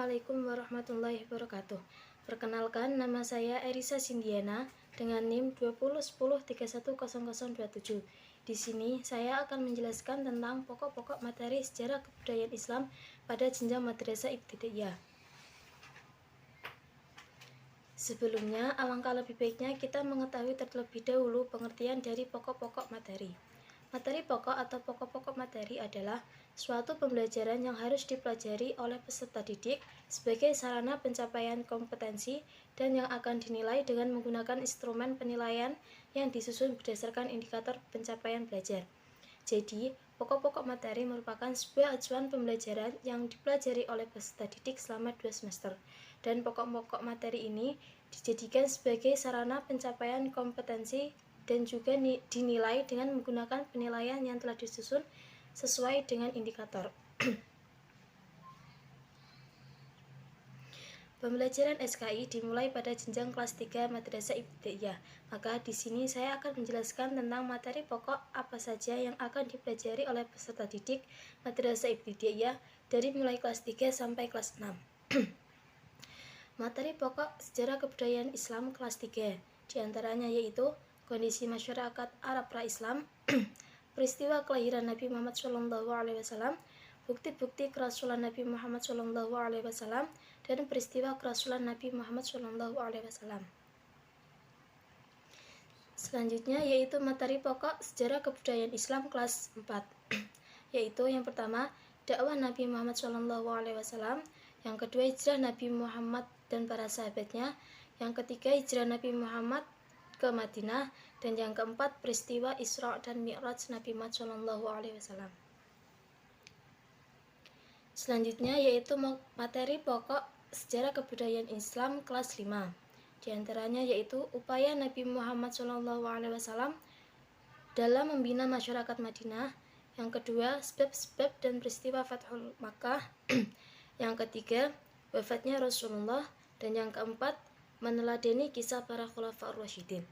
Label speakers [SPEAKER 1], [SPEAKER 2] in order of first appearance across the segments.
[SPEAKER 1] Assalamualaikum warahmatullahi wabarakatuh. Perkenalkan, nama saya Erisa Sindiana dengan NIM 2010310027. Di sini saya akan menjelaskan tentang pokok-pokok materi sejarah kebudayaan Islam pada jenjang madrasah ibtidaiyah. Sebelumnya, alangkah lebih baiknya kita mengetahui terlebih dahulu pengertian dari pokok-pokok materi. Materi pokok atau pokok-pokok materi adalah suatu pembelajaran yang harus dipelajari oleh peserta didik sebagai sarana pencapaian kompetensi dan yang akan dinilai dengan menggunakan instrumen penilaian yang disusun berdasarkan indikator pencapaian belajar. Jadi, pokok-pokok materi merupakan sebuah acuan pembelajaran yang dipelajari oleh peserta didik selama 2 semester. Dan pokok-pokok materi ini dijadikan sebagai sarana pencapaian kompetensi dan juga dinilai dengan menggunakan penilaian yang telah disusun sesuai dengan indikator. Pembelajaran SKI dimulai pada jenjang kelas 3 madrasah ibtidaiyah. Maka di sini saya akan menjelaskan tentang materi pokok apa saja yang akan dipelajari oleh peserta didik madrasah ibtidaiyah dari mulai kelas 3 sampai kelas 6. Materi pokok sejarah kebudayaan Islam kelas 3 diantaranya yaitu kondisi masyarakat Arab pra-Islam, peristiwa kelahiran Nabi Muhammad SAW, bukti-bukti kerasulan Nabi Muhammad SAW, dan peristiwa kerasulan Nabi Muhammad SAW. Selanjutnya yaitu materi pokok sejarah kebudayaan Islam kelas 4, yaitu yang pertama dakwah Nabi Muhammad SAW, yang kedua hijrah Nabi Muhammad dan para sahabatnya, yang ketiga hijrah Nabi Muhammad ke Madinah, dan yang keempat peristiwa Isra dan Mi'raj Nabi Muhammad SAW. Selanjutnya yaitu materi pokok sejarah kebudayaan Islam kelas 5. Di antaranya yaitu upaya Nabi Muhammad SAW dalam membina masyarakat Madinah, yang kedua sebab-sebab dan peristiwa Fathul Makkah, yang ketiga wafatnya Rasulullah, dan yang keempat meneladani kisah para Khulafaur Rasyidin.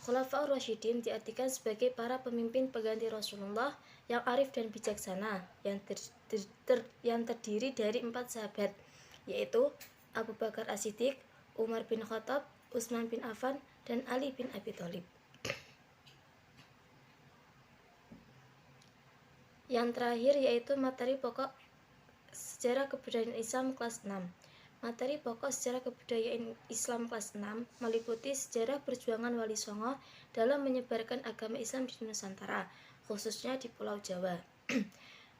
[SPEAKER 1] Khulafaur Rasyidin diartikan sebagai para pemimpin pengganti Rasulullah yang arif dan bijaksana, yang terdiri dari 4 sahabat, yaitu Abu Bakar As-Siddiq, Umar bin Khattab, Utsman bin Affan, dan Ali bin Abi Thalib. Yang terakhir yaitu materi pokok sejarah kebudayaan Islam kelas 6. Materi pokok sejarah kebudayaan Islam kelas 6 meliputi sejarah perjuangan Wali Songo dalam menyebarkan agama Islam di Nusantara, khususnya di Pulau Jawa.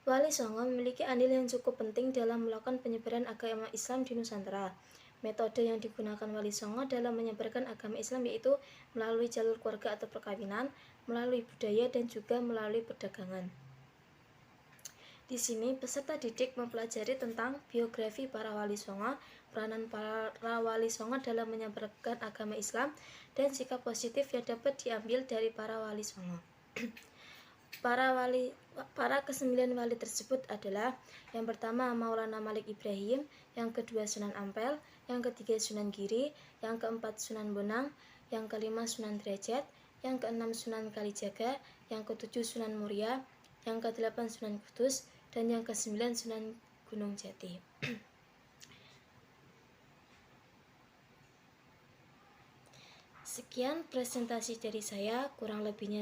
[SPEAKER 1] Wali Songo memiliki andil yang cukup penting dalam melakukan penyebaran agama Islam di Nusantara. Metode yang digunakan Wali Songo dalam menyebarkan agama Islam yaitu melalui jalur keluarga atau perkawinan, melalui budaya, dan juga melalui perdagangan. Di sini peserta didik mempelajari tentang biografi para wali songo, peranan para wali songo dalam menyebarkan agama Islam, dan sikap positif yang dapat diambil dari para wali songo. Para ke-9 wali tersebut adalah yang pertama Maulana Malik Ibrahim, yang kedua Sunan Ampel, yang ketiga Sunan Giri, yang keempat Sunan Bonang, yang kelima Sunan Derajat, yang keenam Sunan Kalijaga, yang ketujuh Sunan Muria, yang ke-8 Sunan Kudus, dan yang ke-9 Sunan Gunung Jati. Sekian presentasi dari saya, kurang lebihnya